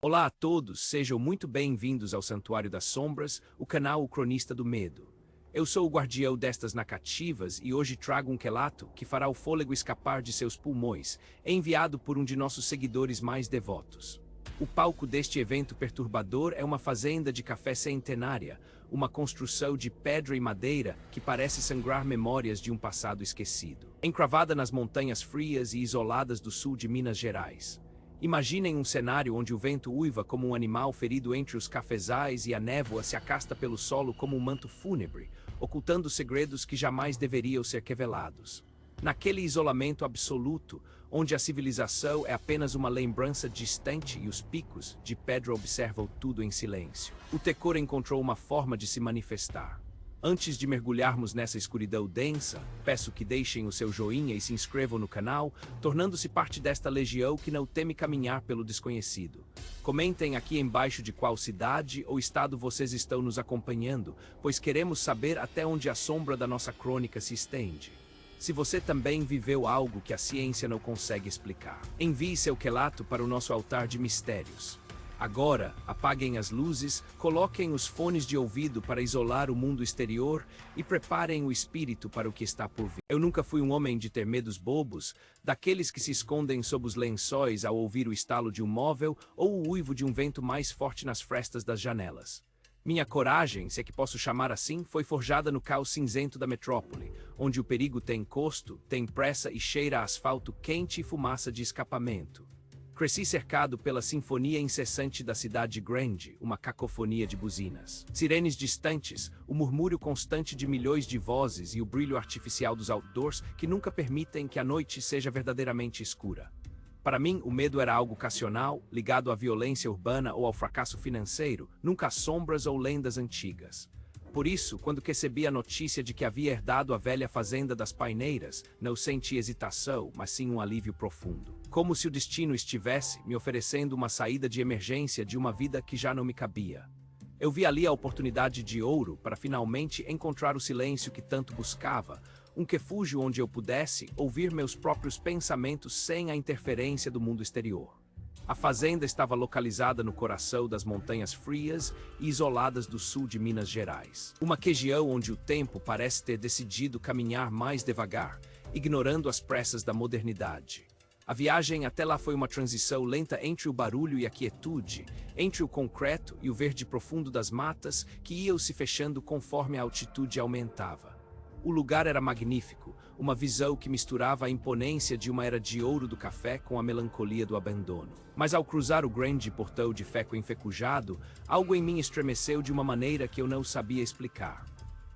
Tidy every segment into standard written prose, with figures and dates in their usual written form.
Olá a todos, sejam muito bem-vindos ao Santuário das Sombras, o canal O Cronista do Medo. Eu sou o guardião destas narrativas e hoje trago um relato que fará o fôlego escapar de seus pulmões, enviado por um de nossos seguidores mais devotos. O palco deste evento perturbador é uma fazenda de café centenária, uma construção de pedra e madeira que parece sangrar memórias de um passado esquecido. Encravada nas montanhas frias e isoladas do sul de Minas Gerais. Imaginem um cenário onde o vento uiva como um animal ferido entre os cafezais e a névoa se acasta pelo solo como um manto fúnebre, ocultando segredos que jamais deveriam ser revelados. Naquele isolamento absoluto, onde a civilização é apenas uma lembrança distante e os picos de pedra observam tudo em silêncio, o terror encontrou uma forma de se manifestar. Antes de mergulharmos nessa escuridão densa, peço que deixem o seu joinha e se inscrevam no canal, tornando-se parte desta legião que não teme caminhar pelo desconhecido. Comentem aqui embaixo de qual cidade ou estado vocês estão nos acompanhando, pois queremos saber até onde a sombra da nossa crônica se estende. Se você também viveu algo que a ciência não consegue explicar, envie seu relato para o nosso altar de mistérios. Agora, apaguem as luzes, coloquem os fones de ouvido para isolar o mundo exterior e preparem o espírito para o que está por vir. Eu nunca fui um homem de ter medos bobos, daqueles que se escondem sob os lençóis ao ouvir o estalo de um móvel ou o uivo de um vento mais forte nas frestas das janelas. Minha coragem, se é que posso chamar assim, foi forjada no caos cinzento da metrópole, onde o perigo tem encosto, tem pressa e cheira a asfalto quente e fumaça de escapamento. Cresci cercado pela sinfonia incessante da cidade grande, uma cacofonia de buzinas. Sirenes distantes, o murmúrio constante de milhões de vozes e o brilho artificial dos outdoors que nunca permitem que a noite seja verdadeiramente escura. Para mim, o medo era algo occasional, ligado à violência urbana ou ao fracasso financeiro, nunca a sombras ou lendas antigas. Por isso, quando recebi a notícia de que havia herdado a velha fazenda das paineiras, não senti hesitação, mas sim um alívio profundo. Como se o destino estivesse me oferecendo uma saída de emergência de uma vida que já não me cabia. Eu vi ali a oportunidade de ouro para finalmente encontrar o silêncio que tanto buscava, um refúgio onde eu pudesse ouvir meus próprios pensamentos sem a interferência do mundo exterior. A fazenda estava localizada no coração das montanhas frias e isoladas do sul de Minas Gerais. Uma região onde o tempo parece ter decidido caminhar mais devagar, ignorando as pressas da modernidade. A viagem até lá foi uma transição lenta entre o barulho e a quietude, entre o concreto e o verde profundo das matas que iam se fechando conforme a altitude aumentava. O lugar era magnífico, uma visão que misturava a imponência de uma era de ouro do café com a melancolia do abandono. Mas ao cruzar o grande portão de feco enfecujado, algo em mim estremeceu de uma maneira que eu não sabia explicar.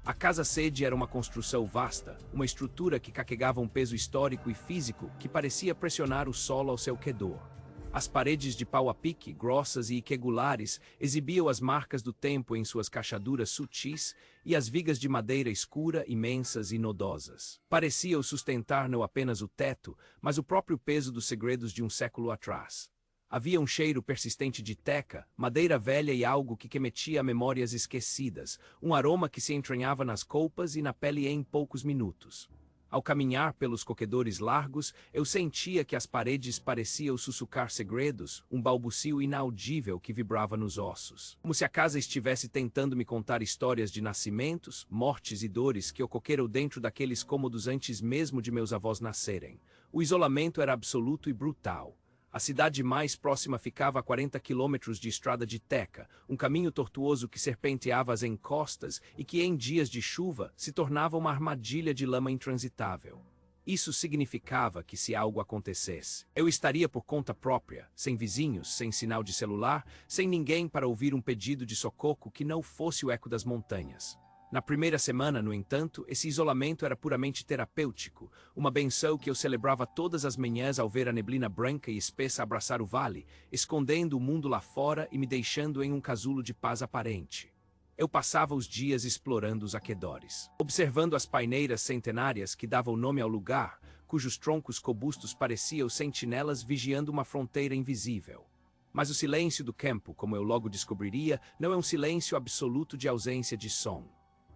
A casa-sede era uma construção vasta, uma estrutura que carregava um peso histórico e físico que parecia pressionar o solo ao seu redor. As paredes de pau a pique, grossas e irregulares, exibiam as marcas do tempo em suas cachaduras sutis e as vigas de madeira escura, imensas e nodosas. Pareciam sustentar não apenas o teto, mas o próprio peso dos segredos de um século atrás. Havia um cheiro persistente de teca, madeira velha e algo que remetia a memórias esquecidas, um aroma que se entranhava nas roupas e na pele em poucos minutos. Ao caminhar pelos corredores largos, eu sentia que as paredes pareciam sussurrar segredos, um balbucio inaudível que vibrava nos ossos. Como se a casa estivesse tentando me contar histórias de nascimentos, mortes e dores que ocorreram dentro daqueles cômodos antes mesmo de meus avós nascerem. O isolamento era absoluto e brutal. A cidade mais próxima ficava a 40 quilômetros de estrada de teca, um caminho tortuoso que serpenteava as encostas e que em dias de chuva se tornava uma armadilha de lama intransitável. Isso significava que se algo acontecesse, eu estaria por conta própria, sem vizinhos, sem sinal de celular, sem ninguém para ouvir um pedido de socorro que não fosse o eco das montanhas. Na primeira semana, no entanto, esse isolamento era puramente terapêutico, uma benção que eu celebrava todas as manhãs ao ver a neblina branca e espessa abraçar o vale, escondendo o mundo lá fora e me deixando em um casulo de paz aparente. Eu passava os dias explorando os arredores, observando as paineiras centenárias que davam nome ao lugar, cujos troncos robustos pareciam sentinelas vigiando uma fronteira invisível. Mas o silêncio do campo, como eu logo descobriria, não é um silêncio absoluto de ausência de som.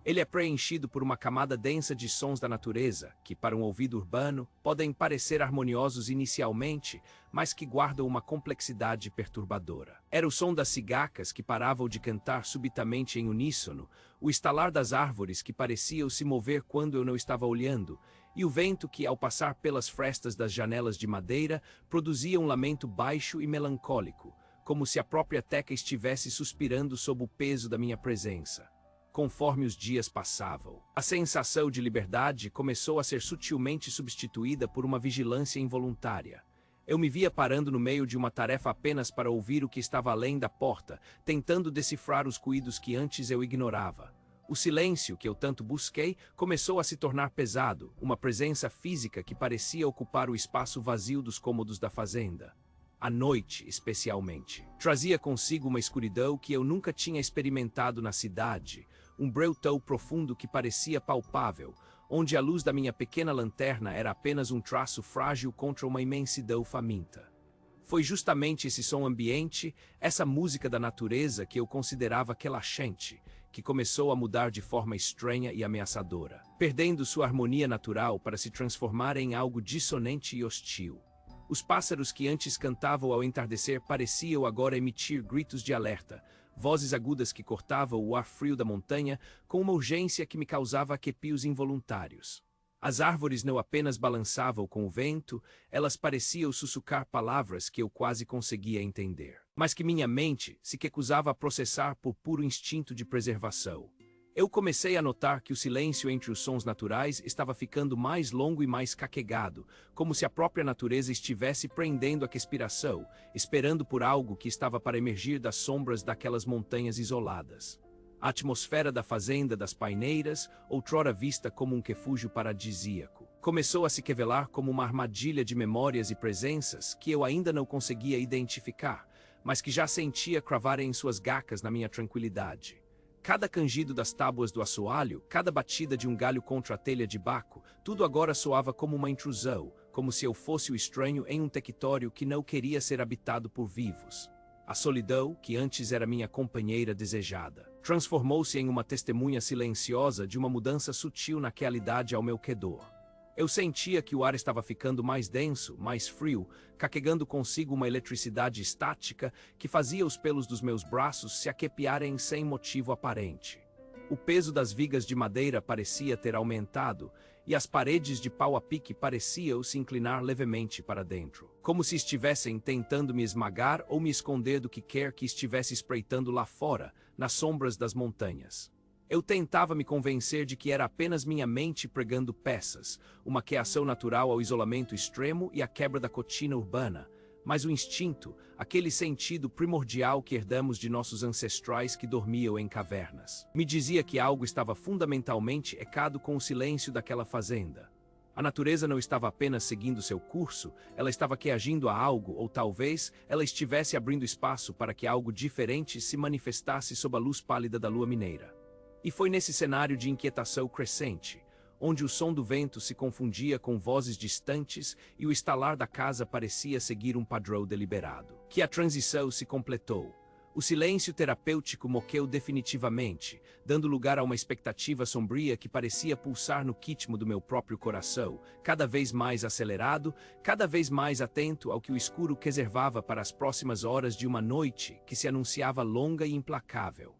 Ele é preenchido por uma camada densa de sons da natureza, que para um ouvido urbano podem parecer harmoniosos inicialmente, mas que guardam uma complexidade perturbadora. Era o som das cigacas que paravam de cantar subitamente em uníssono, o estalar das árvores que pareciam se mover quando eu não estava olhando, e o vento que, ao passar pelas frestas das janelas de madeira, produzia um lamento baixo e melancólico, como se a própria teca estivesse suspirando sob o peso da minha presença. Conforme os dias passavam, a sensação de liberdade começou a ser sutilmente substituída por uma vigilância involuntária. Eu me via parando no meio de uma tarefa apenas para ouvir o que estava além da porta, tentando decifrar os ruídos que antes eu ignorava. O silêncio que eu tanto busquei começou a se tornar pesado, uma presença física que parecia ocupar o espaço vazio dos cômodos da fazenda. A noite, especialmente, trazia consigo uma escuridão que eu nunca tinha experimentado na cidade, um breu tão profundo que parecia palpável, onde a luz da minha pequena lanterna era apenas um traço frágil contra uma imensidão faminta. Foi justamente esse som ambiente, essa música da natureza que eu considerava relaxante, que começou a mudar de forma estranha e ameaçadora, perdendo sua harmonia natural para se transformar em algo dissonante e hostil. Os pássaros que antes cantavam ao entardecer pareciam agora emitir gritos de alerta, vozes agudas que cortavam o ar frio da montanha com uma urgência que me causava arrepios involuntários. As árvores não apenas balançavam com o vento, elas pareciam sussurrar palavras que eu quase conseguia entender, mas que minha mente se recusava a processar por puro instinto de preservação. Eu comecei a notar que o silêncio entre os sons naturais estava ficando mais longo e mais caquegado, como se a própria natureza estivesse prendendo a respiração, esperando por algo que estava para emergir das sombras daquelas montanhas isoladas. A atmosfera da fazenda das paineiras, outrora vista como um refúgio paradisíaco, começou a se revelar como uma armadilha de memórias e presenças que eu ainda não conseguia identificar, mas que já sentia cravarem suas gacas na minha tranquilidade. Cada cangido das tábuas do assoalho, cada batida de um galho contra a telha de baco, tudo agora soava como uma intrusão, como se eu fosse o estranho em um território que não queria ser habitado por vivos. A solidão, que antes era minha companheira desejada, transformou-se em uma testemunha silenciosa de uma mudança sutil na realidade ao meu redor. Eu sentia que o ar estava ficando mais denso, mais frio, carregando consigo uma eletricidade estática que fazia os pelos dos meus braços se arrepiarem sem motivo aparente. O peso das vigas de madeira parecia ter aumentado, e as paredes de pau a pique pareciam se inclinar levemente para dentro, como se estivessem tentando me esmagar ou me esconder do que quer que estivesse espreitando lá fora, nas sombras das montanhas. Eu tentava me convencer de que era apenas minha mente pregando peças, uma reação natural ao isolamento extremo e à quebra da rotina urbana, mas o instinto, aquele sentido primordial que herdamos de nossos ancestrais que dormiam em cavernas, me dizia que algo estava fundamentalmente errado com o silêncio daquela fazenda. A natureza não estava apenas seguindo seu curso, ela estava reagindo a algo, ou talvez ela estivesse abrindo espaço para que algo diferente se manifestasse sob a luz pálida da lua mineira. E foi nesse cenário de inquietação crescente, onde o som do vento se confundia com vozes distantes e o estalar da casa parecia seguir um padrão deliberado, que a transição se completou. O silêncio terapêutico morreu definitivamente, dando lugar a uma expectativa sombria que parecia pulsar no ritmo do meu próprio coração, cada vez mais acelerado, cada vez mais atento ao que o escuro reservava para as próximas horas de uma noite que se anunciava longa e implacável.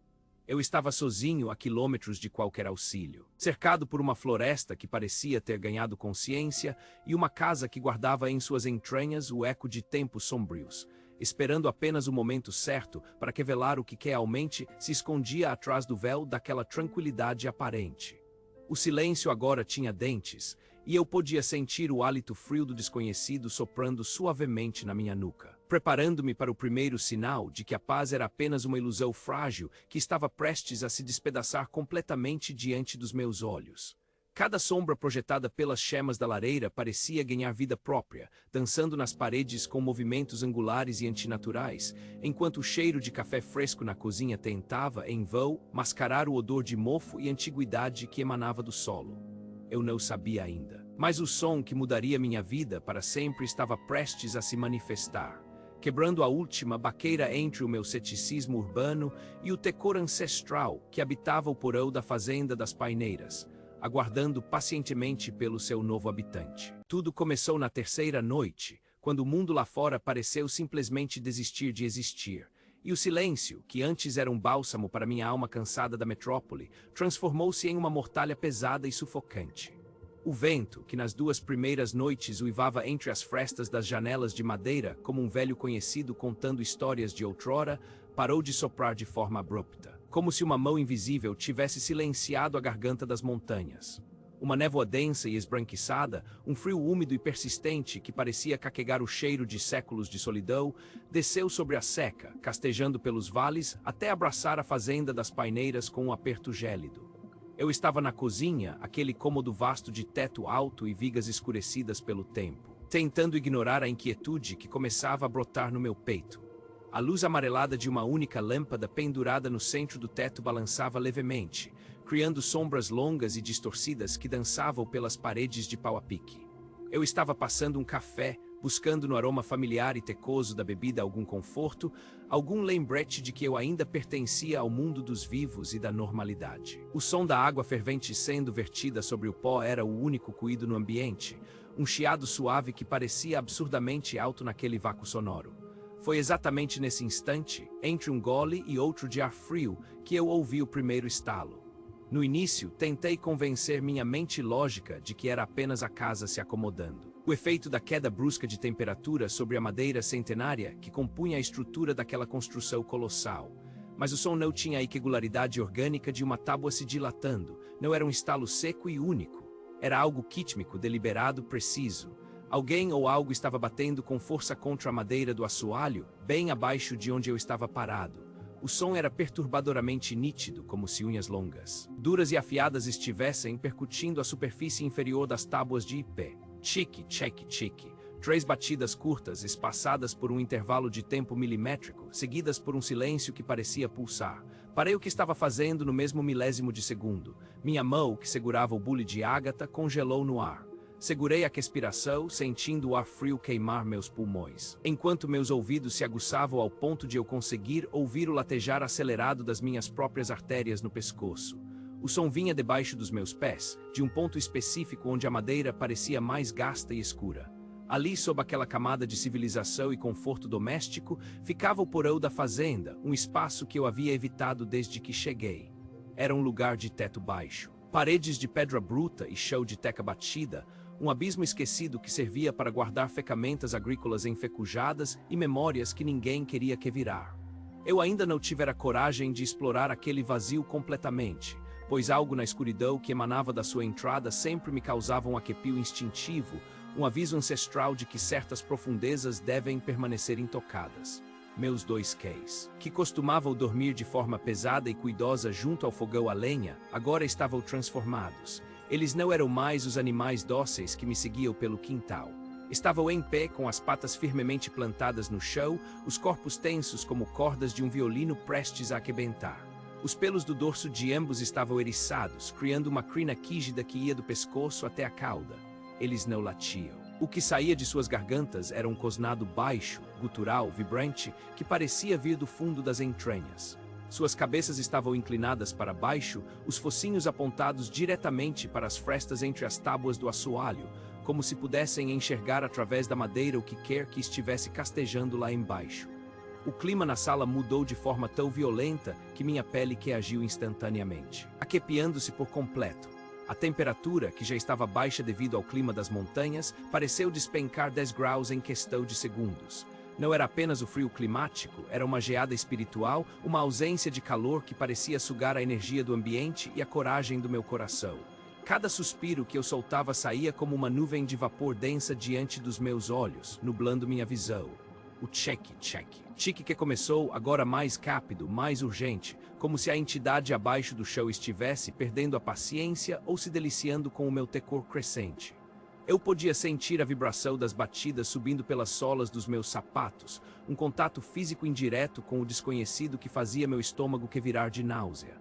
Eu estava sozinho a quilômetros de qualquer auxílio, cercado por uma floresta que parecia ter ganhado consciência e uma casa que guardava em suas entranhas o eco de tempos sombrios, esperando apenas o momento certo para revelar o que realmente se escondia atrás do véu daquela tranquilidade aparente. O silêncio agora tinha dentes, e eu podia sentir o hálito frio do desconhecido soprando suavemente na minha nuca, preparando-me para o primeiro sinal de que a paz era apenas uma ilusão frágil que estava prestes a se despedaçar completamente diante dos meus olhos. Cada sombra projetada pelas chamas da lareira parecia ganhar vida própria, dançando nas paredes com movimentos angulares e antinaturais, enquanto o cheiro de café fresco na cozinha tentava, em vão, mascarar o odor de mofo e antiguidade que emanava do solo. Eu não sabia ainda, mas o som que mudaria minha vida para sempre estava prestes a se manifestar. quebrando a última barreira entre o meu ceticismo urbano e o terror ancestral que habitava o porão da fazenda das paineiras, aguardando pacientemente pelo seu novo habitante. Tudo começou na terceira noite, quando o mundo lá fora pareceu simplesmente desistir de existir, e o silêncio, que antes era um bálsamo para minha alma cansada da metrópole, transformou-se em uma mortalha pesada e sufocante. O vento, que nas 2 primeiras noites uivava entre as frestas das janelas de madeira como um velho conhecido contando histórias de outrora, parou de soprar de forma abrupta, como se uma mão invisível tivesse silenciado a garganta das montanhas. Uma névoa densa e esbranquiçada, um frio úmido e persistente que parecia carregar o cheiro de séculos de solidão, desceu sobre a seca, castejando pelos vales até abraçar a fazenda das paineiras com um aperto gélido. Eu estava na cozinha, aquele cômodo vasto de teto alto e vigas escurecidas pelo tempo, tentando ignorar a inquietude que começava a brotar no meu peito. A luz amarelada de uma única lâmpada pendurada no centro do teto balançava levemente, criando sombras longas e distorcidas que dançavam pelas paredes de pau a pique. Eu estava passando um café, buscando no aroma familiar e tecoso da bebida algum conforto, algum lembrete de que eu ainda pertencia ao mundo dos vivos e da normalidade. O som da água fervente sendo vertida sobre o pó era o único ruído no ambiente, um chiado suave que parecia absurdamente alto naquele vácuo sonoro. Foi exatamente nesse instante, entre um gole e outro de ar frio, que eu ouvi o primeiro estalo. No início, tentei convencer minha mente lógica de que era apenas a casa se acomodando. O efeito da queda brusca de temperatura sobre a madeira centenária que compunha a estrutura daquela construção colossal. Mas o som não tinha a irregularidade orgânica de uma tábua se dilatando, não era um estalo seco e único. Era algo rítmico, deliberado, preciso. Alguém ou algo estava batendo com força contra a madeira do assoalho, bem abaixo de onde eu estava parado. O som era perturbadoramente nítido, como se unhas longas, duras e afiadas estivessem percutindo a superfície inferior das tábuas de ipé. Tique, cheque, tique. 3 batidas curtas, espaçadas por um intervalo de tempo milimétrico, seguidas por um silêncio que parecia pulsar. Parei o que estava fazendo no mesmo milésimo de segundo. Minha mão, que segurava o bule de ágata, congelou no ar. Segurei a respiração, sentindo o ar frio queimar meus pulmões, enquanto meus ouvidos se aguçavam ao ponto de eu conseguir ouvir o latejar acelerado das minhas próprias artérias no pescoço. O som vinha debaixo dos meus pés, de um ponto específico onde a madeira parecia mais gasta e escura. Ali, sob aquela camada de civilização e conforto doméstico, ficava o porão da fazenda, um espaço que eu havia evitado desde que cheguei. Era um lugar de teto baixo, paredes de pedra bruta e chão de teca batida, um abismo esquecido que servia para guardar ferramentas agrícolas enfecujadas e memórias que ninguém queria que virar. Eu ainda não tivera coragem de explorar aquele vazio completamente, pois algo na escuridão que emanava da sua entrada sempre me causava um arrepio instintivo, um aviso ancestral de que certas profundezas devem permanecer intocadas. Meus 2 cães, que costumavam dormir de forma pesada e cuidosa junto ao fogão a lenha, agora estavam transformados. Eles não eram mais os animais dóceis que me seguiam pelo quintal. Estavam em pé, com as patas firmemente plantadas no chão, os corpos tensos como cordas de um violino prestes a arrebentar. Os pelos do dorso de ambos estavam eriçados, criando uma crina rígida que ia do pescoço até a cauda. Eles não latiam. O que saía de suas gargantas era um rosnado baixo, gutural, vibrante, que parecia vir do fundo das entranhas. Suas cabeças estavam inclinadas para baixo, os focinhos apontados diretamente para as frestas entre as tábuas do assoalho, como se pudessem enxergar através da madeira o que quer que estivesse castejando lá embaixo. O clima na sala mudou de forma tão violenta que minha pele reagiu instantaneamente, arrepiando-se por completo. A temperatura, que já estava baixa devido ao clima das montanhas, pareceu despencar 10 graus em questão de segundos. Não era apenas o frio climático, era uma geada espiritual, uma ausência de calor que parecia sugar a energia do ambiente e a coragem do meu coração. Cada suspiro que eu soltava saía como uma nuvem de vapor densa diante dos meus olhos, nublando minha visão. O cheque. Tique que começou, agora mais rápido, mais urgente, como se a entidade abaixo do chão estivesse perdendo a paciência ou se deliciando com o meu terror crescente. Eu podia sentir a vibração das batidas subindo pelas solas dos meus sapatos, um contato físico indireto com o desconhecido que fazia meu estômago virar de náusea.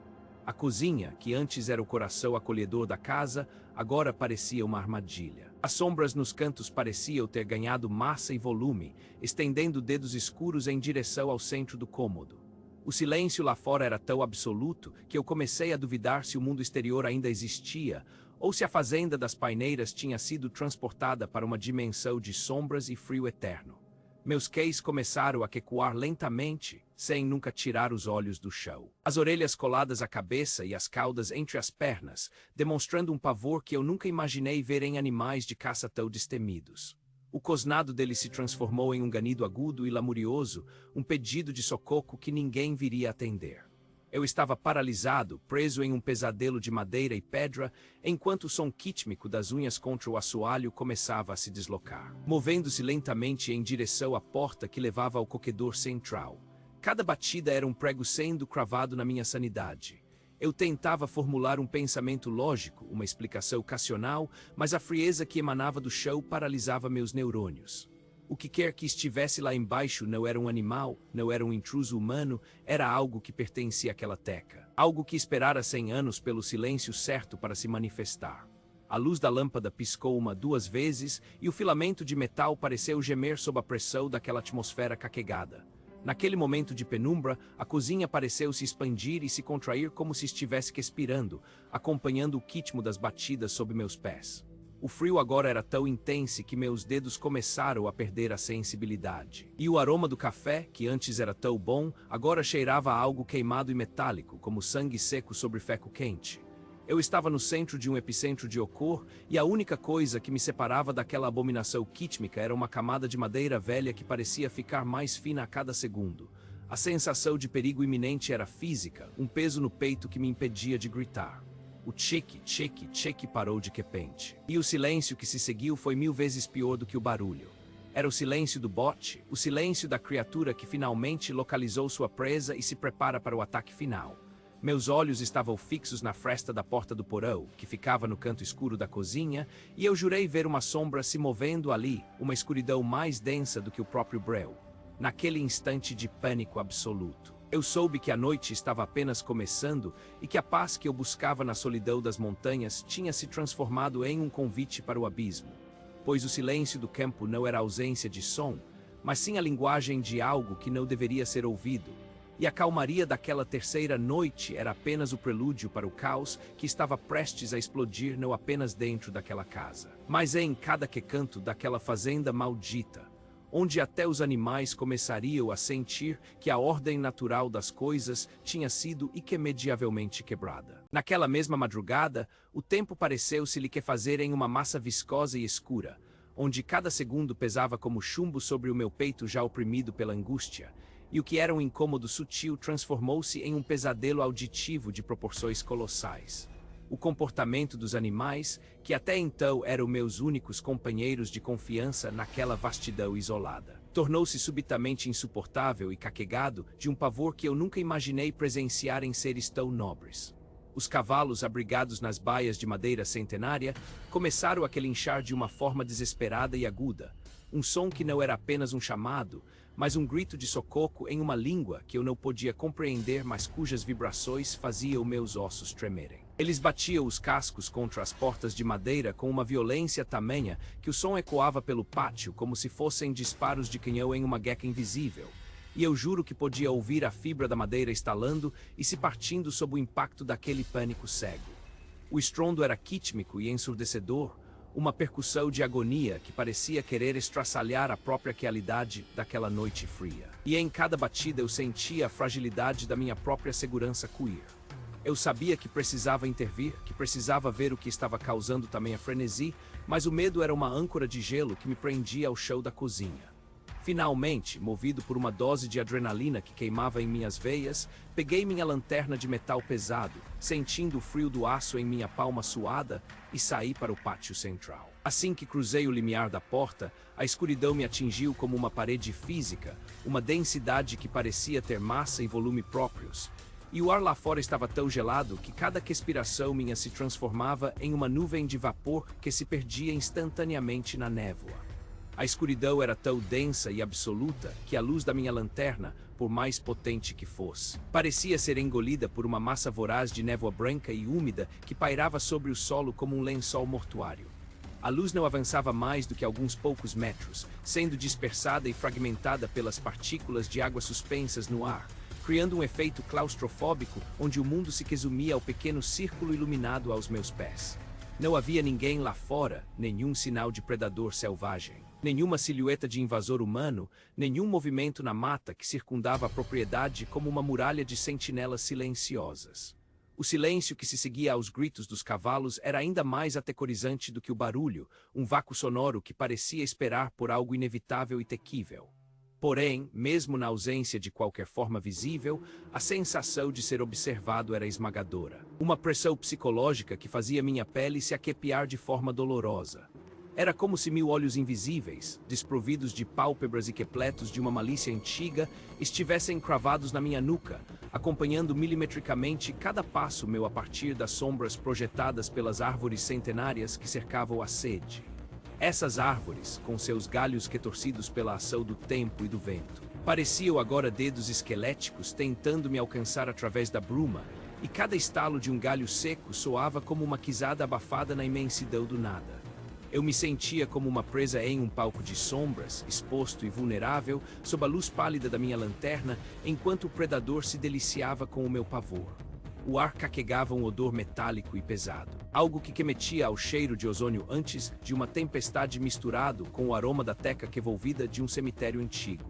A cozinha, que antes era o coração acolhedor da casa, agora parecia uma armadilha. As sombras nos cantos pareciam ter ganhado massa e volume, estendendo dedos escuros em direção ao centro do cômodo. O silêncio lá fora era tão absoluto que eu comecei a duvidar se o mundo exterior ainda existia, ou se a fazenda das paineiras tinha sido transportada para uma dimensão de sombras e frio eterno. Meus queixos começaram a quecoar lentamente, sem nunca tirar os olhos do chão. As orelhas coladas à cabeça e as caudas entre as pernas, demonstrando um pavor que eu nunca imaginei ver em animais de caça tão destemidos. O cosnado dele se transformou em um ganido agudo e lamurioso, um pedido de socorro que ninguém viria atender. Eu estava paralisado, preso em um pesadelo de madeira e pedra, enquanto o som quítmico das unhas contra o assoalho começava a se deslocar, movendo-se lentamente em direção à porta que levava ao coquedouro central. Cada batida era um prego sendo cravado na minha sanidade. Eu tentava formular um pensamento lógico, uma explicação racional, mas a frieza que emanava do chão paralisava meus neurônios. O que quer que estivesse lá embaixo não era um animal, não era um intruso humano, era algo que pertencia àquela teca. Algo que esperara 100 anos pelo silêncio certo para se manifestar. A luz da lâmpada piscou 2 vezes e o filamento de metal pareceu gemer sob a pressão daquela atmosfera caquegada. Naquele momento de penumbra, a cozinha pareceu se expandir e se contrair como se estivesse expirando, acompanhando o ritmo das batidas sob meus pés. O frio agora era tão intenso que meus dedos começaram a perder a sensibilidade. E o aroma do café, que antes era tão bom, agora cheirava a algo queimado e metálico, como sangue seco sobre ferro quente. Eu estava no centro de um epicentro de horror, e a única coisa que me separava daquela abominação quítmica era uma camada de madeira velha que parecia ficar mais fina a cada segundo. A sensação de perigo iminente era física, um peso no peito que me impedia de gritar. O cheque parou de repente. E o silêncio que se seguiu foi 1000 vezes pior do que o barulho. Era o silêncio do bote, o silêncio da criatura que finalmente localizou sua presa e se prepara para o ataque final. Meus olhos estavam fixos na fresta da porta do porão, que ficava no canto escuro da cozinha, e eu jurei ver uma sombra se movendo ali, uma escuridão mais densa do que o próprio breu. Naquele instante de pânico absoluto. Eu soube que a noite estava apenas começando e que a paz que eu buscava na solidão das montanhas tinha se transformado em um convite para o abismo. Pois o silêncio do campo não era a ausência de som, mas sim a linguagem de algo que não deveria ser ouvido. E a calmaria daquela terceira noite era apenas o prelúdio para o caos que estava prestes a explodir não apenas dentro daquela casa, mas em cada recanto daquela fazenda maldita, onde até os animais começariam a sentir que a ordem natural das coisas tinha sido irremediavelmente quebrada. Naquela mesma madrugada, o tempo pareceu-se lhe fazer em uma massa viscosa e escura, onde cada segundo pesava como chumbo sobre o meu peito já oprimido pela angústia, e o que era um incômodo sutil transformou-se em um pesadelo auditivo de proporções colossais. O comportamento dos animais, que até então eram meus únicos companheiros de confiança naquela vastidão isolada, tornou-se subitamente insuportável e caquegado de um pavor que eu nunca imaginei presenciar em seres tão nobres. Os cavalos abrigados nas baias de madeira centenária começaram a relinchar de uma forma desesperada e aguda, um som que não era apenas um chamado, mas um grito de socorro em uma língua que eu não podia compreender, mas cujas vibrações faziam meus ossos tremerem. Eles batiam os cascos contra as portas de madeira com uma violência tamanha que o som ecoava pelo pátio como se fossem disparos de canhão em uma guerra invisível. E eu juro que podia ouvir a fibra da madeira estalando e se partindo sob o impacto daquele pânico cego. O estrondo era quítmico e ensurdecedor, uma percussão de agonia que parecia querer estraçalhar a própria realidade daquela noite fria. E em cada batida eu sentia a fragilidade da minha própria segurança queer. Eu sabia que precisava intervir, que precisava ver o que estava causando tamanha frenesi, mas o medo era uma âncora de gelo que me prendia ao chão da cozinha. Finalmente, movido por uma dose de adrenalina que queimava em minhas veias, peguei minha lanterna de metal pesado, sentindo o frio do aço em minha palma suada, e saí para o pátio central. Assim que cruzei o limiar da porta, a escuridão me atingiu como uma parede física, uma densidade que parecia ter massa e volume próprios. E o ar lá fora estava tão gelado que cada respiração minha se transformava em uma nuvem de vapor que se perdia instantaneamente na névoa. A escuridão era tão densa e absoluta que a luz da minha lanterna, por mais potente que fosse, parecia ser engolida por uma massa voraz de névoa branca e úmida que pairava sobre o solo como um lençol mortuário. A luz não avançava mais do que alguns poucos metros, sendo dispersada e fragmentada pelas partículas de água suspensas no ar, criando um efeito claustrofóbico onde o mundo se resumia ao pequeno círculo iluminado aos meus pés. Não havia ninguém lá fora, nenhum sinal de predador selvagem, nenhuma silhueta de invasor humano, nenhum movimento na mata que circundava a propriedade como uma muralha de sentinelas silenciosas. O silêncio que se seguia aos gritos dos cavalos era ainda mais aterrorizante do que o barulho, um vácuo sonoro que parecia esperar por algo inevitável e terrível. Porém, mesmo na ausência de qualquer forma visível, a sensação de ser observado era esmagadora. Uma pressão psicológica que fazia minha pele se arrepiar de forma dolorosa. Era como se 1000 olhos invisíveis, desprovidos de pálpebras e repletos de uma malícia antiga, estivessem cravados na minha nuca, acompanhando milimetricamente cada passo meu a partir das sombras projetadas pelas árvores centenárias que cercavam a sede. Essas árvores, com seus galhos retorcidos pela ação do tempo e do vento, pareciam agora dedos esqueléticos tentando me alcançar através da bruma, e cada estalo de um galho seco soava como uma risada abafada na imensidão do nada. Eu me sentia como uma presa em um palco de sombras, exposto e vulnerável, sob a luz pálida da minha lanterna, enquanto o predador se deliciava com o meu pavor. O ar carregava um odor metálico e pesado, algo que remetia ao cheiro de ozônio antes de uma tempestade misturado com o aroma da teca revolvida de um cemitério antigo.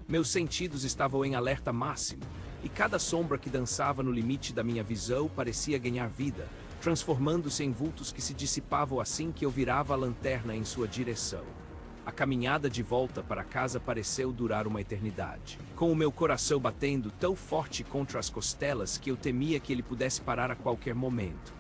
Meus sentidos estavam em alerta máximo, e cada sombra que dançava no limite da minha visão parecia ganhar vida, transformando-se em vultos que se dissipavam assim que eu virava a lanterna em sua direção. A caminhada de volta para casa pareceu durar uma eternidade, com o meu coração batendo tão forte contra as costelas que eu temia que ele pudesse parar a qualquer momento.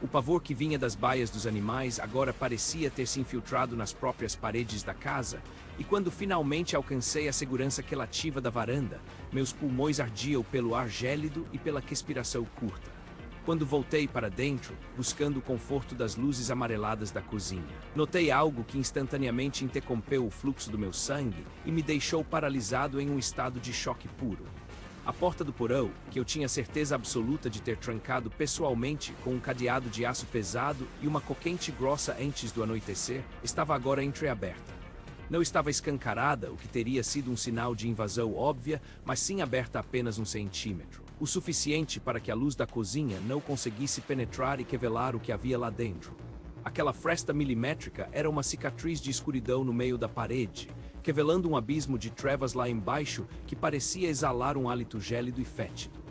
O pavor que vinha das baias dos animais agora parecia ter se infiltrado nas próprias paredes da casa, e quando finalmente alcancei a segurança relativa da varanda, meus pulmões ardiam pelo ar gélido e pela respiração curta. Quando voltei para dentro, buscando o conforto das luzes amareladas da cozinha, notei algo que instantaneamente interrompeu o fluxo do meu sangue e me deixou paralisado em um estado de choque puro. A porta do porão, que eu tinha certeza absoluta de ter trancado pessoalmente com um cadeado de aço pesado e uma corrente grossa antes do anoitecer, estava agora entreaberta. Não estava escancarada, o que teria sido um sinal de invasão óbvia, mas sim aberta apenas 1 centímetro. O suficiente para que a luz da cozinha não conseguisse penetrar e revelar o que havia lá dentro. Aquela fresta milimétrica era uma cicatriz de escuridão no meio da parede, revelando um abismo de trevas lá embaixo que parecia exalar um hálito gélido e fétido.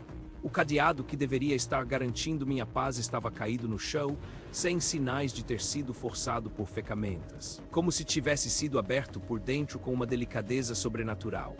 O cadeado que deveria estar garantindo minha paz estava caído no chão, sem sinais de ter sido forçado por ferramentas, como se tivesse sido aberto por dentro com uma delicadeza sobrenatural.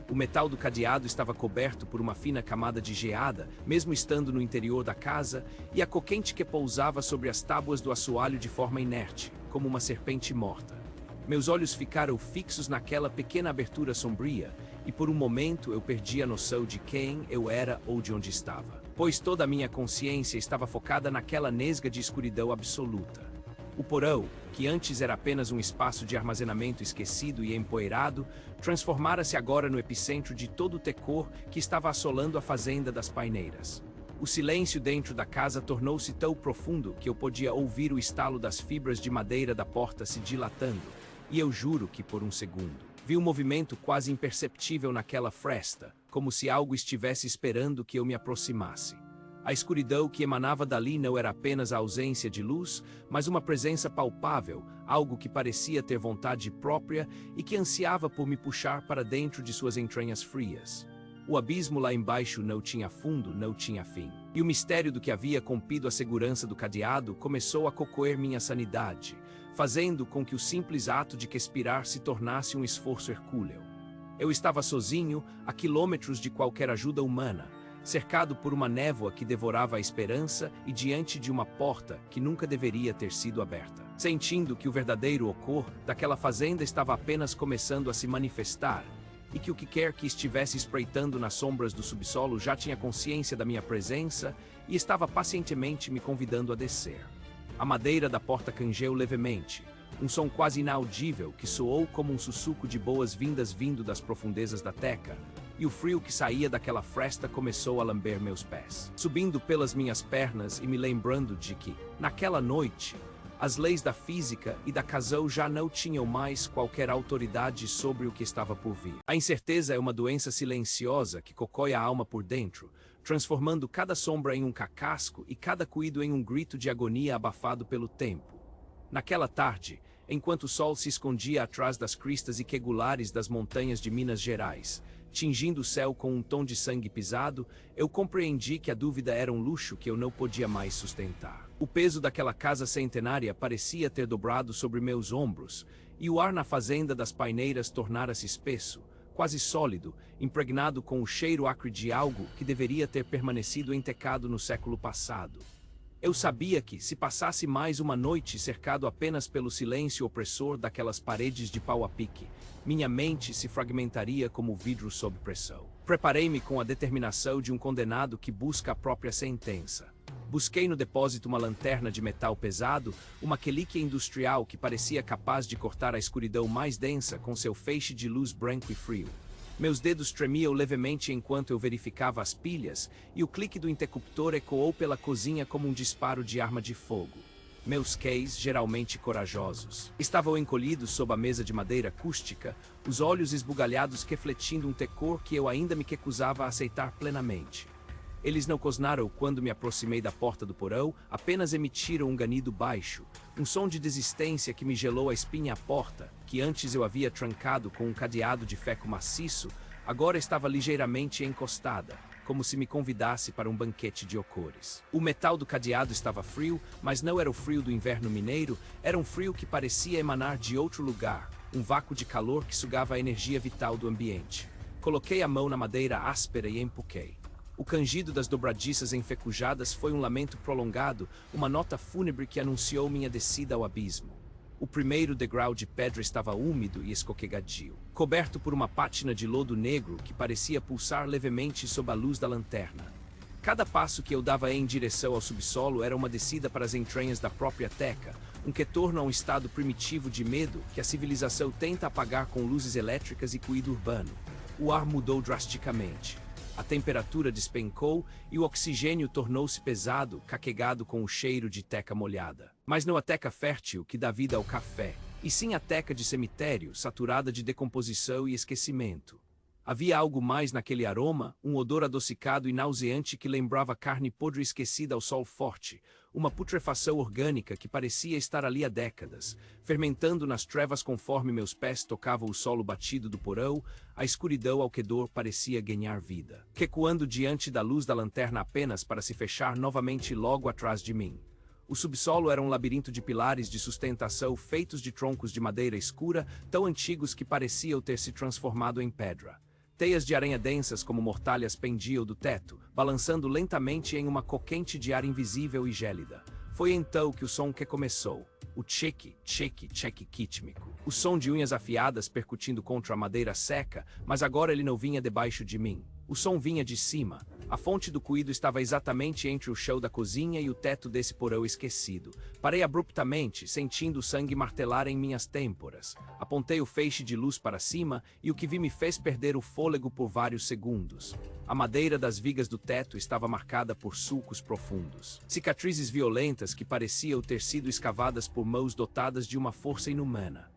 O metal do cadeado estava coberto por uma fina camada de geada, mesmo estando no interior da casa, e a corrente que pousava sobre as tábuas do assoalho de forma inerte, como uma serpente morta. Meus olhos ficaram fixos naquela pequena abertura sombria, e por um momento eu perdi a noção de quem eu era ou de onde estava, pois toda a minha consciência estava focada naquela nesga de escuridão absoluta. O porão, que antes era apenas um espaço de armazenamento esquecido e empoeirado, transformara-se agora no epicentro de todo o terror que estava assolando a fazenda das paineiras. O silêncio dentro da casa tornou-se tão profundo que eu podia ouvir o estalo das fibras de madeira da porta se dilatando, e eu juro que por um segundo vi um movimento quase imperceptível naquela fresta, como se algo estivesse esperando que eu me aproximasse. A escuridão que emanava dali não era apenas a ausência de luz, mas uma presença palpável, algo que parecia ter vontade própria e que ansiava por me puxar para dentro de suas entranhas frias. O abismo lá embaixo não tinha fundo, não tinha fim. E o mistério do que havia rompido a segurança do cadeado começou a corroer minha sanidade, fazendo com que o simples ato de respirar se tornasse um esforço hercúleo. Eu estava sozinho, a quilômetros de qualquer ajuda humana, cercado por uma névoa que devorava a esperança e diante de uma porta que nunca deveria ter sido aberta. Sentindo que o verdadeiro horror daquela fazenda estava apenas começando a se manifestar, e que o que quer que estivesse espreitando nas sombras do subsolo já tinha consciência da minha presença e estava pacientemente me convidando a descer. A madeira da porta cangeu levemente, um som quase inaudível que soou como um sussurro de boas-vindas vindo das profundezas da teca, e o frio que saía daquela fresta começou a lamber meus pés, subindo pelas minhas pernas e me lembrando de que, naquela noite, as leis da física e da casão já não tinham mais qualquer autoridade sobre o que estava por vir. A incerteza é uma doença silenciosa que cocói a alma por dentro, transformando cada sombra em um cacasco e cada cuído em um grito de agonia abafado pelo tempo. Naquela tarde, enquanto o sol se escondia atrás das cristas irregulares das montanhas de Minas Gerais, tingindo o céu com um tom de sangue pisado, eu compreendi que a dúvida era um luxo que eu não podia mais sustentar. O peso daquela casa centenária parecia ter dobrado sobre meus ombros, e o ar na fazenda das paineiras tornara-se espesso, quase sólido, impregnado com o cheiro acre de algo que deveria ter permanecido entecado no século passado. Eu sabia que, se passasse mais uma noite cercado apenas pelo silêncio opressor daquelas paredes de pau a pique, minha mente se fragmentaria como vidro sob pressão. Preparei-me com a determinação de um condenado que busca a própria sentença. Busquei no depósito uma lanterna de metal pesado, uma relíquia industrial que parecia capaz de cortar a escuridão mais densa com seu feixe de luz branco e frio. Meus dedos tremiam levemente enquanto eu verificava as pilhas, e o clique do interruptor ecoou pela cozinha como um disparo de arma de fogo. Meus queis, geralmente corajosos, estavam encolhidos sob a mesa de madeira acústica, os olhos esbugalhados refletindo um terror que eu ainda me recusava a aceitar plenamente. Eles não cosnaram quando me aproximei da porta do porão, apenas emitiram um ganido baixo, um som de desistência que me gelou a espinha à porta, que antes eu havia trancado com um cadeado de ferro maciço, agora estava ligeiramente encostada, como se me convidasse para um banquete de horrores. O metal do cadeado estava frio, mas não era o frio do inverno mineiro, era um frio que parecia emanar de outro lugar, um vácuo de calor que sugava a energia vital do ambiente. Coloquei a mão na madeira áspera e empuquei. O cangido das dobradiças enfecujadas foi um lamento prolongado, uma nota fúnebre que anunciou minha descida ao abismo. O primeiro degrau de pedra estava úmido e escorregadio, coberto por uma pátina de lodo negro que parecia pulsar levemente sob a luz da lanterna. Cada passo que eu dava em direção ao subsolo era uma descida para as entranhas da própria teca, um retorno a um estado primitivo de medo que a civilização tenta apagar com luzes elétricas e cuído urbano. O ar mudou drasticamente. A temperatura despencou e o oxigênio tornou-se pesado, caquegado com o cheiro de teca molhada. Mas não a teca fértil que dá vida ao café, e sim a teca de cemitério, saturada de decomposição e esquecimento. Havia algo mais naquele aroma, um odor adocicado e nauseante que lembrava carne podre esquecida ao sol forte, uma putrefação orgânica que parecia estar ali há décadas, fermentando nas trevas conforme meus pés tocavam o solo batido do porão, a escuridão ao redor parecia ganhar vida, recuando diante da luz da lanterna apenas para se fechar novamente logo atrás de mim. O subsolo era um labirinto de pilares de sustentação feitos de troncos de madeira escura, tão antigos que pareciam ter se transformado em pedra. Teias de aranha densas como mortalhas pendiam do teto, balançando lentamente em uma corrente de ar invisível e gélida. Foi então que o som começou. O tcheque, tcheque, tcheque rítmico. O som de unhas afiadas percutindo contra a madeira seca, mas agora ele não vinha debaixo de mim. O som vinha de cima. A fonte do cuído estava exatamente entre o chão da cozinha e o teto desse porão esquecido. Parei abruptamente, sentindo o sangue martelar em minhas têmporas. Apontei o feixe de luz para cima e o que vi me fez perder o fôlego por vários segundos. A madeira das vigas do teto estava marcada por sulcos profundos. Cicatrizes violentas que pareciam ter sido escavadas por mãos dotadas de uma força inumana.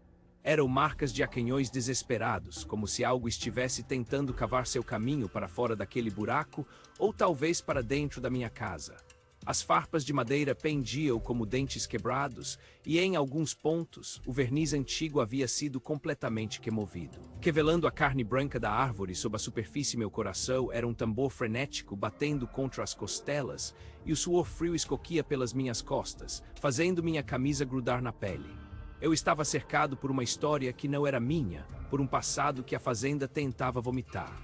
Eram marcas de acanhões desesperados, como se algo estivesse tentando cavar seu caminho para fora daquele buraco, ou talvez para dentro da minha casa. As farpas de madeira pendiam como dentes quebrados, e em alguns pontos, o verniz antigo havia sido completamente removido. Revelando a carne branca da árvore sob a superfície, meu coração era um tambor frenético batendo contra as costelas, e o suor frio escorria pelas minhas costas, fazendo minha camisa grudar na pele. Eu estava cercado por uma história que não era minha, por um passado que a fazenda tentava vomitar.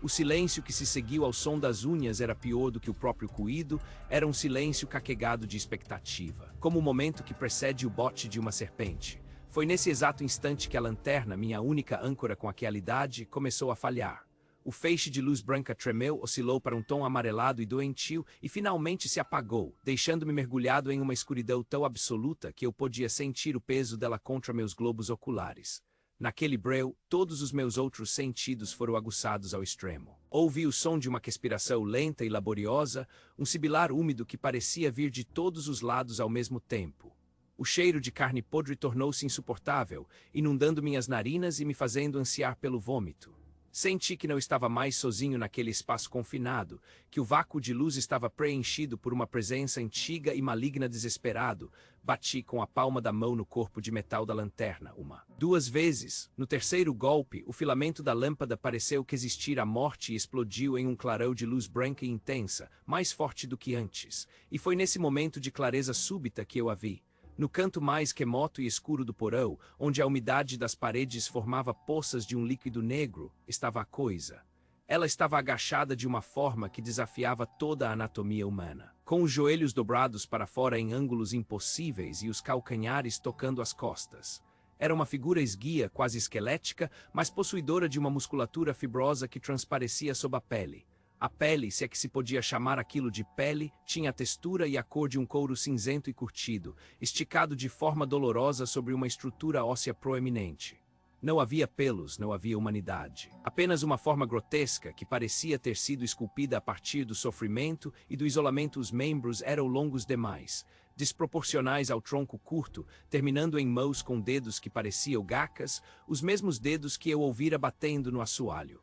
O silêncio que se seguiu ao som das unhas era pior do que o próprio cuído, era um silêncio caquegado de expectativa, como o momento que precede o bote de uma serpente. Foi nesse exato instante que a lanterna, minha única âncora com a realidade, começou a falhar. O feixe de luz branca tremeu, oscilou para um tom amarelado e doentio e finalmente se apagou, deixando-me mergulhado em uma escuridão tão absoluta que eu podia sentir o peso dela contra meus globos oculares. Naquele breu, todos os meus outros sentidos foram aguçados ao extremo. Ouvi o som de uma respiração lenta e laboriosa, um sibilar úmido que parecia vir de todos os lados ao mesmo tempo. O cheiro de carne podre tornou-se insuportável, inundando minhas narinas e me fazendo ansiar pelo vômito. Senti que não estava mais sozinho naquele espaço confinado, que o vácuo de luz estava preenchido por uma presença antiga e maligna desesperado. Bati com a palma da mão no corpo de metal da lanterna, duas vezes. No terceiro golpe, o filamento da lâmpada pareceu que existira a morte e explodiu em um clarão de luz branca e intensa, mais forte do que antes. E foi nesse momento de clareza súbita que eu a vi. No canto mais remoto e escuro do porão, onde a umidade das paredes formava poças de um líquido negro, estava a coisa. Ela estava agachada de uma forma que desafiava toda a anatomia humana, com os joelhos dobrados para fora em ângulos impossíveis e os calcanhares tocando as costas. Era uma figura esguia, quase esquelética, mas possuidora de uma musculatura fibrosa que transparecia sob a pele. A pele, se é que se podia chamar aquilo de pele, tinha a textura e a cor de um couro cinzento e curtido, esticado de forma dolorosa sobre uma estrutura óssea proeminente. Não havia pelos, não havia humanidade. Apenas uma forma grotesca que parecia ter sido esculpida a partir do sofrimento e do isolamento. Os membros eram longos demais, desproporcionais ao tronco curto, terminando em mãos com dedos que pareciam gacas, os mesmos dedos que eu ouvira batendo no assoalho.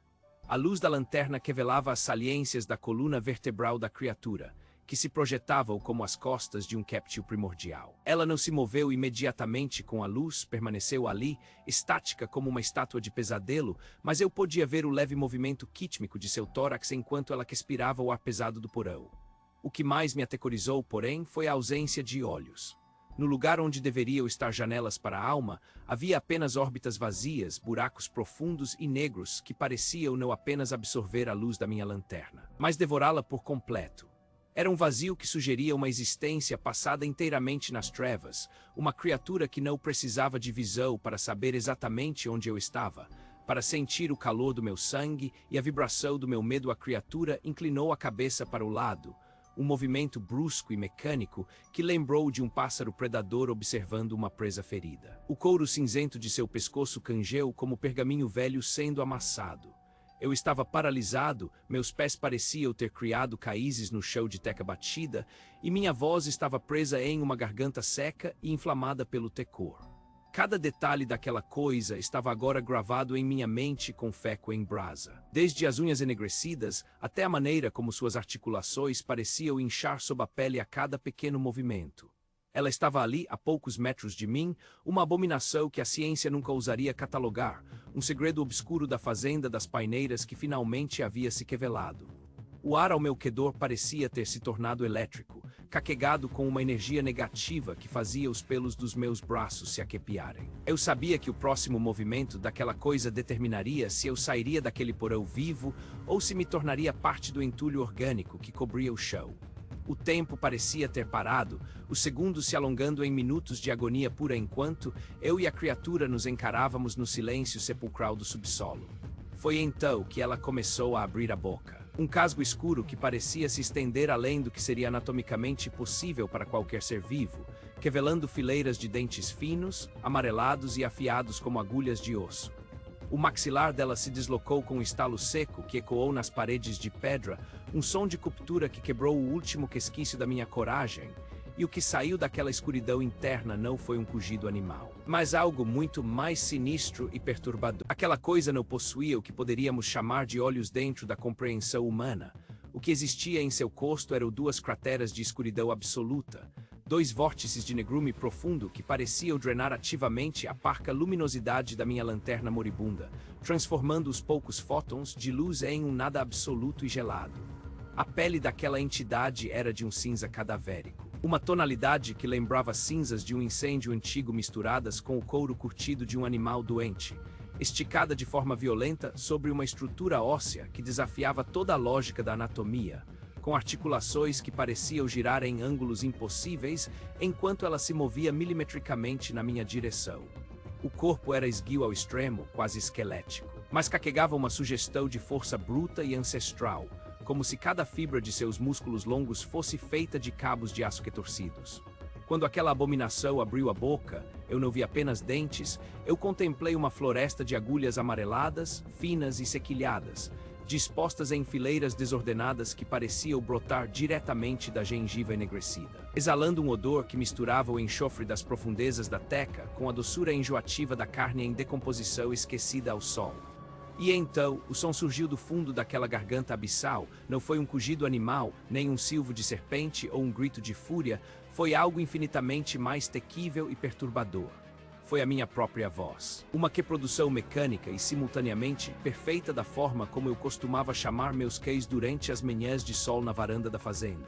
A luz da lanterna revelava as saliências da coluna vertebral da criatura, que se projetavam como as costas de um réptil primordial. Ela não se moveu imediatamente com a luz, permaneceu ali, estática como uma estátua de pesadelo, mas eu podia ver o leve movimento quítmico de seu tórax enquanto ela respirava o ar pesado do porão. O que mais me aterrorizou, porém, foi a ausência de olhos. No lugar onde deveriam estar janelas para a alma, havia apenas órbitas vazias, buracos profundos e negros que pareciam não apenas absorver a luz da minha lanterna, mas devorá-la por completo. Era um vazio que sugeria uma existência passada inteiramente nas trevas, uma criatura que não precisava de visão para saber exatamente onde eu estava. Para sentir o calor do meu sangue e a vibração do meu medo, a criatura inclinou a cabeça para o lado, um movimento brusco e mecânico que lembrou de um pássaro predador observando uma presa ferida. O couro cinzento de seu pescoço cangeu como pergaminho velho sendo amassado. Eu estava paralisado, meus pés pareciam ter criado raízes no chão de teca batida, e minha voz estava presa em uma garganta seca e inflamada pelo tecor. Cada detalhe daquela coisa estava agora gravado em minha mente com feco em brasa. Desde as unhas enegrecidas, até a maneira como suas articulações pareciam inchar sob a pele a cada pequeno movimento. Ela estava ali, a poucos metros de mim, uma abominação que a ciência nunca ousaria catalogar, um segredo obscuro da fazenda das paineiras que finalmente havia se revelado. O ar ao meu redor parecia ter se tornado elétrico, carregado com uma energia negativa que fazia os pelos dos meus braços se arrepiarem. Eu sabia que o próximo movimento daquela coisa determinaria se eu sairia daquele porão vivo ou se me tornaria parte do entulho orgânico que cobria o chão. O tempo parecia ter parado, os segundos se alongando em minutos de agonia pura enquanto eu e a criatura nos encarávamos no silêncio sepulcral do subsolo. Foi então que ela começou a abrir a boca. Um casco escuro que parecia se estender além do que seria anatomicamente possível para qualquer ser vivo, revelando fileiras de dentes finos, amarelados e afiados como agulhas de osso. O maxilar dela se deslocou com um estalo seco que ecoou nas paredes de pedra, um som de ruptura que quebrou o último resquício da minha coragem, e o que saiu daquela escuridão interna não foi um rugido animal, mas algo muito mais sinistro e perturbador. Aquela coisa não possuía o que poderíamos chamar de olhos dentro da compreensão humana. O que existia em seu rosto eram duas crateras de escuridão absoluta, dois vórtices de negrume profundo que pareciam drenar ativamente a parca luminosidade da minha lanterna moribunda, transformando os poucos fótons de luz em um nada absoluto e gelado. A pele daquela entidade era de um cinza cadavérico. Uma tonalidade que lembrava cinzas de um incêndio antigo misturadas com o couro curtido de um animal doente, esticada de forma violenta sobre uma estrutura óssea que desafiava toda a lógica da anatomia, com articulações que pareciam girar em ângulos impossíveis enquanto ela se movia milimetricamente na minha direção. O corpo era esguio ao extremo, quase esquelético. mas carregava uma sugestão de força bruta e ancestral, como se cada fibra de seus músculos longos fosse feita de cabos de aço retorcidos. Quando aquela abominação abriu a boca, eu não vi apenas dentes, eu contemplei uma floresta de agulhas amareladas, finas e sequilhadas, dispostas em fileiras desordenadas que pareciam brotar diretamente da gengiva enegrecida, exalando um odor que misturava o enxofre das profundezas da teca com a doçura enjoativa da carne em decomposição esquecida ao sol. E então, o som surgiu do fundo daquela garganta abissal, não foi um cugido animal, nem um silvo de serpente ou um grito de fúria, foi algo infinitamente mais terrível e perturbador. Foi a minha própria voz. Uma reprodução mecânica e simultaneamente perfeita da forma como eu costumava chamar meus cães durante as manhãs de sol na varanda da fazenda.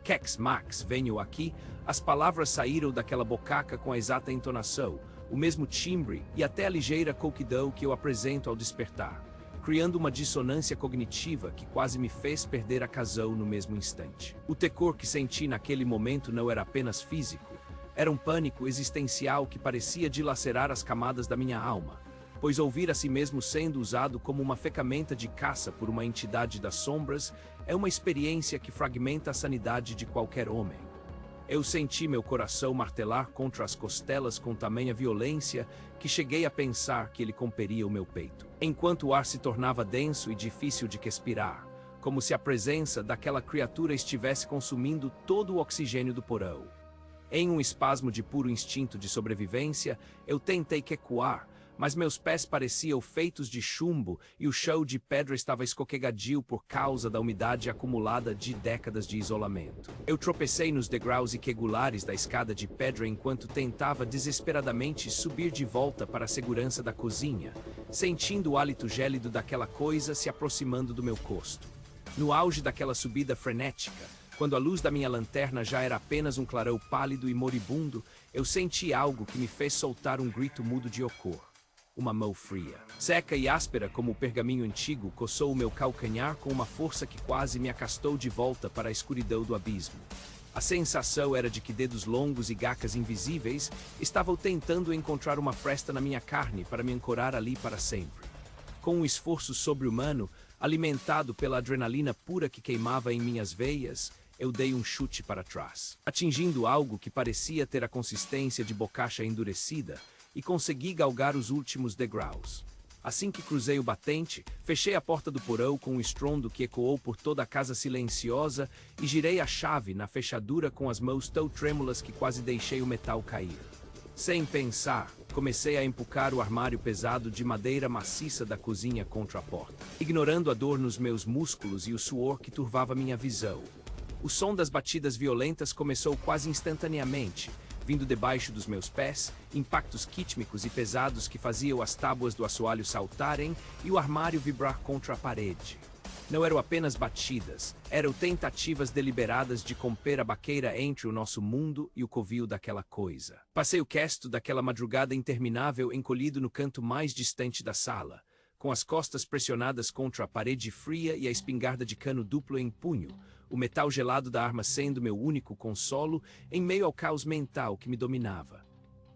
Kex Max, venho aqui, as palavras saíram daquela bocaca com a exata entonação, o mesmo timbre e até a ligeira coquidão que eu apresento ao despertar, criando uma dissonância cognitiva que quase me fez perder a razão no mesmo instante. O terror que senti naquele momento não era apenas físico, era um pânico existencial que parecia dilacerar as camadas da minha alma, pois ouvir a si mesmo sendo usado como uma ferramenta de caça por uma entidade das sombras é uma experiência que fragmenta a sanidade de qualquer homem. Eu senti meu coração martelar contra as costelas com tamanha violência que cheguei a pensar que ele romperia o meu peito. Enquanto o ar se tornava denso e difícil de respirar, como se a presença daquela criatura estivesse consumindo todo o oxigênio do porão. Em um espasmo de puro instinto de sobrevivência, eu tentei recuar, mas meus pés pareciam feitos de chumbo e o chão de pedra estava escorregadio por causa da umidade acumulada de décadas de isolamento. Eu tropecei nos degraus irregulares da escada de pedra enquanto tentava desesperadamente subir de volta para a segurança da cozinha, sentindo o hálito gélido daquela coisa se aproximando do meu rosto. No auge daquela subida frenética, quando a luz da minha lanterna já era apenas um clarão pálido e moribundo, eu senti algo que me fez soltar um grito mudo de horror. Uma mão fria, seca e áspera como o pergaminho antigo, coçou o meu calcanhar com uma força que quase me arrastou de volta para a escuridão do abismo. A sensação era de que dedos longos e garras invisíveis estavam tentando encontrar uma fresta na minha carne para me ancorar ali para sempre. Com um esforço sobre-humano, alimentado pela adrenalina pura que queimava em minhas veias, eu dei um chute para trás, atingindo algo que parecia ter a consistência de bocacha endurecida, e consegui galgar os últimos degraus. Assim que cruzei o batente, fechei a porta do porão com um estrondo que ecoou por toda a casa silenciosa e girei a chave na fechadura com as mãos tão trêmulas que quase deixei o metal cair. Sem pensar, comecei a empucar o armário pesado de madeira maciça da cozinha contra a porta, ignorando a dor nos meus músculos e o suor que turvava minha visão. O som das batidas violentas começou quase instantaneamente, vindo debaixo dos meus pés, impactos quítmicos e pesados que faziam as tábuas do assoalho saltarem e o armário vibrar contra a parede. Não eram apenas batidas, eram tentativas deliberadas de romper a barreira entre o nosso mundo e o covil daquela coisa. Passei o resto daquela madrugada interminável encolhido no canto mais distante da sala, com as costas pressionadas contra a parede fria e a espingarda de cano duplo em punho, o metal gelado da arma sendo meu único consolo em meio ao caos mental que me dominava.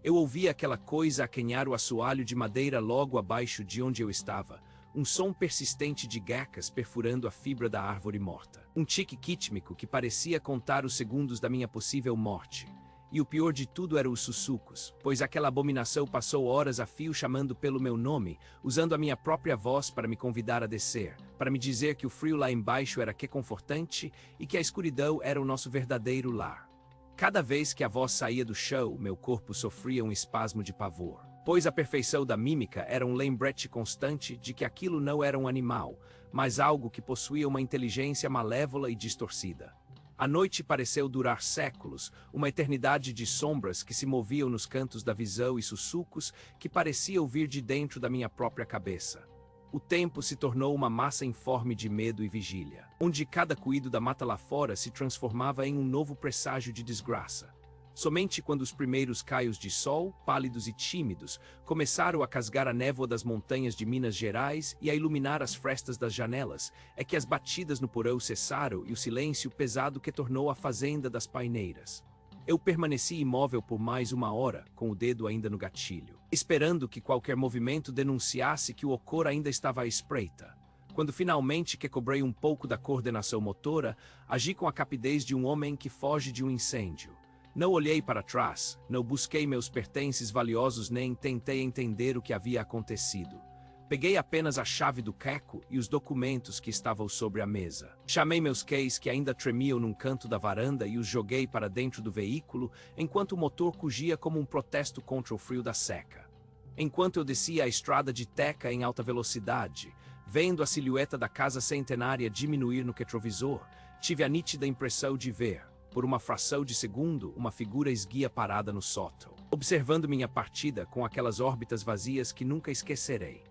Eu ouvia aquela coisa aquenhar o assoalho de madeira logo abaixo de onde eu estava, um som persistente de garras perfurando a fibra da árvore morta. Um tique quítmico que parecia contar os segundos da minha possível morte. E o pior de tudo eram os sussurros, pois aquela abominação passou horas a fio chamando pelo meu nome, usando a minha própria voz para me convidar a descer, para me dizer que o frio lá embaixo era reconfortante e que a escuridão era o nosso verdadeiro lar. Cada vez que a voz saía do chão, meu corpo sofria um espasmo de pavor, pois a perfeição da mímica era um lembrete constante de que aquilo não era um animal, mas algo que possuía uma inteligência malévola e distorcida. A noite pareceu durar séculos, uma eternidade de sombras que se moviam nos cantos da visão e sussurros que pareciam vir de dentro da minha própria cabeça. O tempo se tornou uma massa informe de medo e vigília, onde cada cuído da mata lá fora se transformava em um novo presságio de desgraça. Somente quando os primeiros raios de sol, pálidos e tímidos, começaram a casgar a névoa das montanhas de Minas Gerais e a iluminar as frestas das janelas, é que as batidas no porão cessaram e o silêncio pesado que tornou a fazenda das paineiras. Eu permaneci imóvel por mais 1 hora, com o dedo ainda no gatilho, esperando que qualquer movimento denunciasse que o Okor ainda estava à espreita. Quando finalmente recobrei um pouco da coordenação motora, agi com a rapidez de um homem que foge de um incêndio. Não olhei para trás, não busquei meus pertences valiosos nem tentei entender o que havia acontecido. Peguei apenas a chave do queco e os documentos que estavam sobre a mesa. Chamei meus keys que ainda tremiam num canto da varanda e os joguei para dentro do veículo, enquanto o motor rugia como um protesto contra o frio da seca. Enquanto eu descia a estrada de teca em alta velocidade, vendo a silhueta da casa centenária diminuir no retrovisor, tive a nítida impressão de ver, por uma fração de segundo, uma figura esguia parada no sótão, observando minha partida com aquelas órbitas vazias que nunca esquecerei.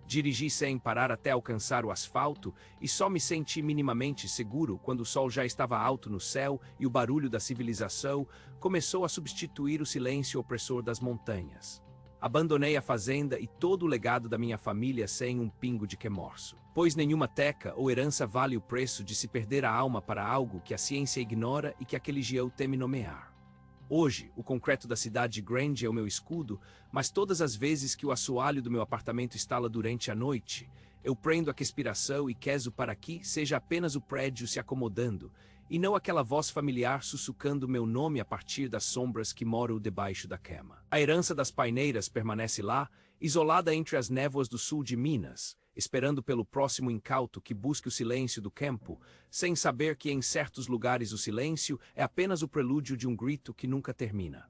Dirigi sem parar até alcançar o asfalto e só me senti minimamente seguro quando o sol já estava alto no céu e o barulho da civilização começou a substituir o silêncio opressor das montanhas. Abandonei a fazenda e todo o legado da minha família sem um pingo de remorso, pois nenhuma teca ou herança vale o preço de se perder a alma para algo que a ciência ignora e que aquele Geo teme nomear. Hoje, o concreto da cidade grande é o meu escudo, mas todas as vezes que o assoalho do meu apartamento estala durante a noite, eu prendo a respiração e quero para que seja apenas o prédio se acomodando, e não aquela voz familiar sussurrando meu nome a partir das sombras que moram debaixo da cama. A herança das paineiras permanece lá, isolada entre as névoas do sul de Minas, esperando pelo próximo incauto que busque o silêncio do campo, sem saber que em certos lugares o silêncio é apenas o prelúdio de um grito que nunca termina.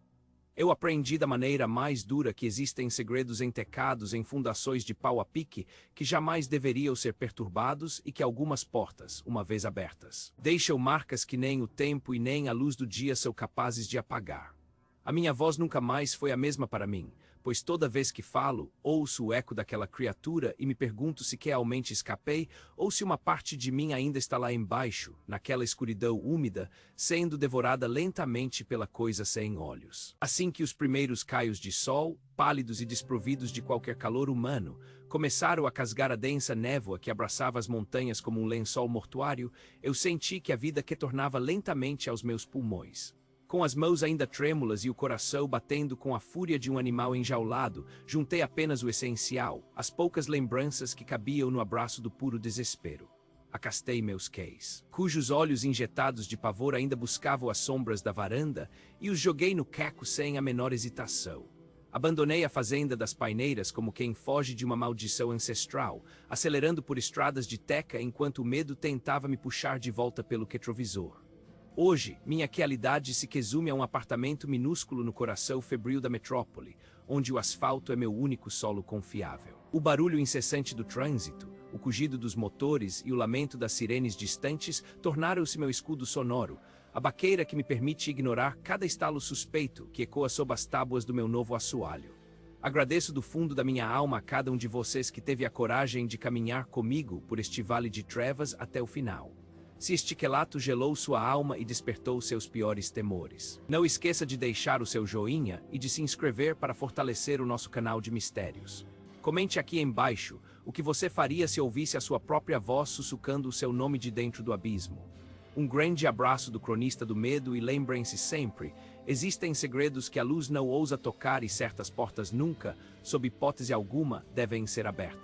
Eu aprendi da maneira mais dura que existem segredos entecados em fundações de pau a pique que jamais deveriam ser perturbados e que algumas portas, uma vez abertas, deixam marcas que nem o tempo e nem a luz do dia são capazes de apagar. A minha voz nunca mais foi a mesma para mim, pois toda vez que falo, ouço o eco daquela criatura e me pergunto se realmente escapei ou se uma parte de mim ainda está lá embaixo, naquela escuridão úmida, sendo devorada lentamente pela coisa sem olhos. Assim que os primeiros raios de sol, pálidos e desprovidos de qualquer calor humano, começaram a casgar a densa névoa que abraçava as montanhas como um lençol mortuário, eu senti que a vida retornava lentamente aos meus pulmões. Com as mãos ainda trêmulas e o coração batendo com a fúria de um animal enjaulado, juntei apenas o essencial, as poucas lembranças que cabiam no abraço do puro desespero. Acastei meus keys, cujos olhos injetados de pavor ainda buscavam as sombras da varanda, e os joguei no queco sem a menor hesitação. Abandonei a fazenda das paineiras como quem foge de uma maldição ancestral, acelerando por estradas de teca enquanto o medo tentava me puxar de volta pelo retrovisor. Hoje, minha realidade se resume a um apartamento minúsculo no coração febril da metrópole, onde o asfalto é meu único solo confiável. O barulho incessante do trânsito, o rugido dos motores e o lamento das sirenes distantes tornaram-se meu escudo sonoro, a baqueira que me permite ignorar cada estalo suspeito que ecoa sob as tábuas do meu novo assoalho. Agradeço do fundo da minha alma a cada um de vocês que teve a coragem de caminhar comigo por este vale de trevas até o final. Se este relato gelou sua alma e despertou seus piores temores, não esqueça de deixar o seu joinha e de se inscrever para fortalecer o nosso canal de mistérios. Comente aqui embaixo o que você faria se ouvisse a sua própria voz sussurrando o seu nome de dentro do abismo. Um grande abraço do Cronista do Medo e lembrem-se sempre, existem segredos que a luz não ousa tocar e certas portas nunca, sob hipótese alguma, devem ser abertas.